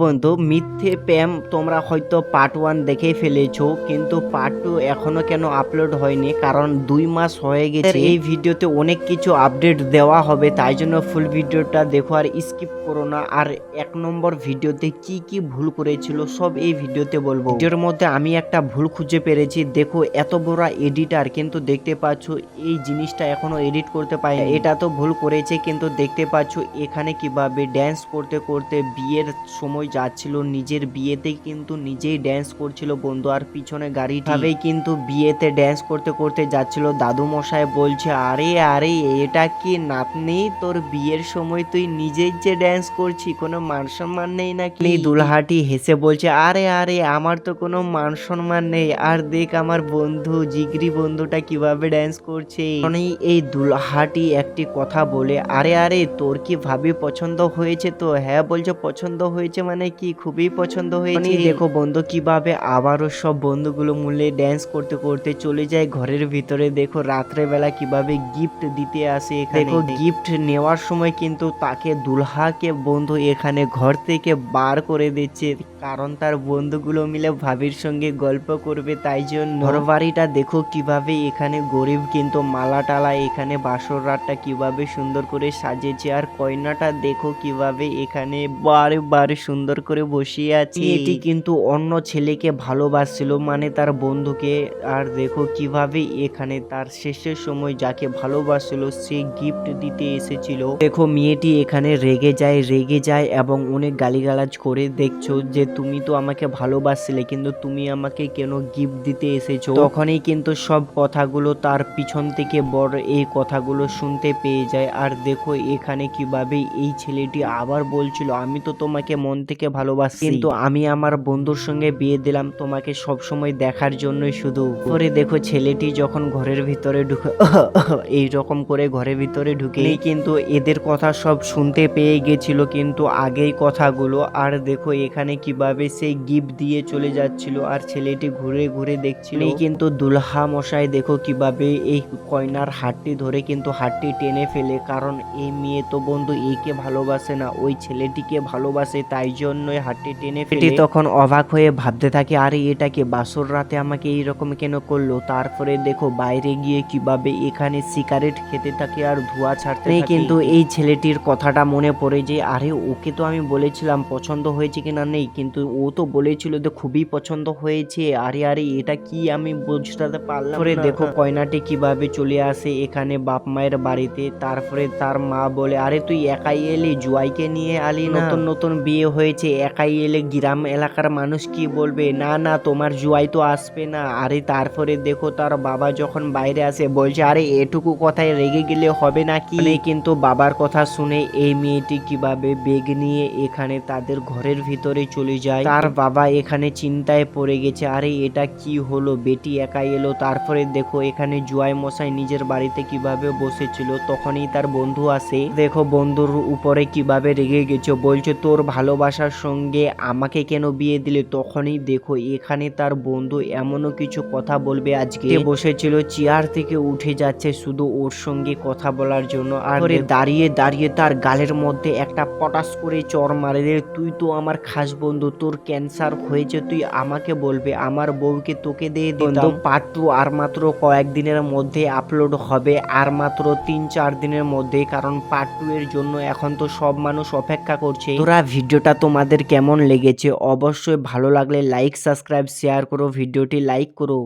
বন্ধু মিথ্যে প্রেম তোমরা হয়তো পার্ট 1 দেখেই ফেলেছো, কিন্তু পার্ট 2 এখনো কেন আপলোড হয়নি? কারণ 2 মাস হয়ে গেছে। এই ভিডিওতে অনেক কিছু আপডেট দেওয়া হবে, তাই জন্য ফুল ভিডিওটা দেখো আর স্কিপ করো না। আর 1 নম্বর ভিডিওতে কি কি ভুল করেছিল সব এই ভিডিওতে বলবো। ভিডিওর মধ্যে আমি একটা ভুল খুঁজে পেরেছি। দেখো এত বড় এডিটার, কিন্তু দেখতে পাচ্ছ এই জিনিসটা এখনো এডিট করতে পারে। এটা তো ভুল করেছে, কিন্তু দেখতে পাচ্ছ এখানে কিভাবে ড্যান্স করতে করতে বিয়ের সময় যাচ্ছিল, নিজের বিয়েতে কিন্তু নিজেই ড্যান্স করছিল বন্ধু। আর পিছনে গাড়ি ভাবেই কিন্তু বিয়েতে ড্যান্স করতে করতে যাচ্ছিল। দাদু মশাই বলছে, আরে আরে এটা কি নাতনি, তোর বিয়ের সময় তুই নিজেই যে ড্যান্স করছি, কোনো মান সম্মান নেই নাকি? দুলহাটি হেসে বলছে, আরে আরে আমার তো কোনো মান সম্মান নেই। আর দেখ আমার বন্ধু, জিগরি বন্ধুটা কিভাবে ড্যান্স করছে। এই দুলহাটি একটি কথা বলে, আরে আরে তোর কি ভাবি পছন্দ হয়েছে? তো হ্যাঁ বলছে পছন্দ হয়েছে, মানে কি খুবই পছন্দ হয়েছে। দেখো বন্ধু কিভাবে আবারও সব বন্ধুগুলো মিলে ড্যান্স করতে করতে চলে যায় ঘরের ভিতরে। দেখো রাত্রে বেলা কিভাবে গিফট দিতে আসে এখানে। দেখো গিফট নেওয়ার সময় কিন্তু তাকে দুলহাকে বন্ধু এখানে ঘর থেকে বার করে দিচ্ছে, কারণ তার বন্ধুগুলো মিলে ভাবির সঙ্গে গল্প করবে, তাই জন্য। ঘর বাড়িটা দেখো কিভাবে এখানে গরিব, কিন্তু মালা টালা এখানে বাসর রাতটা কিভাবে সুন্দর করে সাজিয়েছে। আর কয়নাটা দেখো কিভাবে এখানে বারে বারে সুন্দর করে বসিয়ে আছে। এটি কিন্তু অন্য ছেলেকে ভালোবাসছিল, মানে তার বন্ধুকে। আর দেখো কিভাবে এখানে তার শেষের সময় যাকে ভালোবাসছিল সে গিফট দিতে এসেছিল। দেখো মেয়েটি এখানে রেগে যায় এবং অনেক গালিগালাজ করে। দেখছো যে তুমি তো আমাকে ভালোবাসছিলে, কিন্তু তুমি আমাকে কেন গিফট দিতে এসেছো? তখনই কিন্তু সব কথাগুলো তার পিছন থেকে বড় এই কথাগুলো শুনতে পেয়ে যায়। আর দেখো এখানে কিভাবে এই ছেলেটি আবার বলছিল, আমি তো তোমাকে মন থেকে ভালোবাসি, কিন্তু আমি আমার বন্ধুর সঙ্গে বিয়ে দিলাম তোমাকে সব সময় দেখার জন্যই শুধু। পরে দেখো ছেলেটি যখন ঘরের ভিতরে ঢুকে এই রকম করে ঘরের ভিতরে ঢুকে কিন্তু এদের কথা সব শুনতে পেয়ে গেছিল, কিন্তু আগেই কথাগুলো। আর দেখো এখানে কিভাবে সেই গিফট দিয়ে চলে যাচ্ছিল, আর ছেলেটি ঘুরে ঘুরে দেখছিল। কিন্তু দুলহা মশাই দেখো কিভাবে এই কয়নার হাতটি ধরে কিন্তু হাতটি টেনে ফেলে, কারণ এই মেয়ে তো বন্ধু একে ভালোবাসে না, ওই ছেলেটিকে ভালোবাসে, তাই জন্যই হাতটি টেনে ফেলে। তখন অবাক হয়ে ভাবতে থাকে, আরে এটাকে বাসর রাতে আমাকে এইরকম কেন করলো। তারপরে দেখো বাইরে গিয়ে কিভাবে এখানে সিগারেট খেতে থাকে আর ধোঁয়া ছাড়তে থাকে। কিন্তু এই ছেলেটির কথাটা মনে পড়ে যে আরে ওকে তো আমি বলেছিলাম পছন্দ হয়েছে কিনা নেই, কিন্তু ও তো বলেছিল যে খুবই পছন্দ হয়েছে। আরে আরে এটা কি আমি বুঝতে পারলাম না। দেখো কয়নাটি কিভাবে চলে আসে এখানে বাপ মায়ের বাড়িতে। তারপরে তার মা বলে, আরে তুই একাই এলি, জুয়াইকে নিয়ে আলি না? নতুন নতুন বিয়ে হয়েছে, একাই এলে গ্রাম এলাকার মানুষ কি বলবে? না না তোমার জুয়াই তো আসবে না। আরে তারপরে দেখো তার বাবা যখন বাইরে আসে বলছে, আরে এটুকু কথায় রেগে গেলে হবে নাকি? কিন্তু বাবার কথা শুনে এই মেয়েটি কিভাবে বেগ নিয়ে এখানে তাদের ঘরের ভিতরে চলে যায়। তার বাবা এখানে চিন্তায় পড়ে গেছে, আরে এটা কি হলো, বেটি একাই এলো। তারপরে দেখো এখানে জুয়াই মশাই নিজের বাড়িতে কিভাবে বসেছিল, তখনই তার বন্ধু আসে। দেখো বন্ধুর উপরে কিভাবে রেগে গেছে, বলছে তোর ভালোবাসার সঙ্গে আমাকে কেন বিয়ে দিলে? তখনই দেখো এখানে তার বন্ধু এমনও কিছু কথা বলবে, আজকে বসেছিল চেয়ার থেকে উঠে যাচ্ছে শুধু ওর সঙ্গে কথা বলার জন্য। আর দাঁড়িয়ে দাঁড়িয়ে তার গালের মধ্যে একটা পটাশ করে চর মারে, তুই তো আমার খাস বন্ধু, তোর ক্যান্সার হয়েছে তুই আমাকে বলবে, আমার বউকে তোকে দিয়ে দিতাম। পার্ট 2 আর মাত্র কয়েকদিনের মধ্যে আপলোড হবে, আর মাত্র 3-4 দিনের মধ্যে, কারণ পার্ট 2 এর জন্য এখন তো সব মানুষ অপেক্ষা করছে। তোরা ভিডিওটা তোমাদের কেমন লেগেছে? অবশ্যই ভালো লাগলে লাইক সাবস্ক্রাইব শেয়ার করো, ভিডিওটি লাইক করো।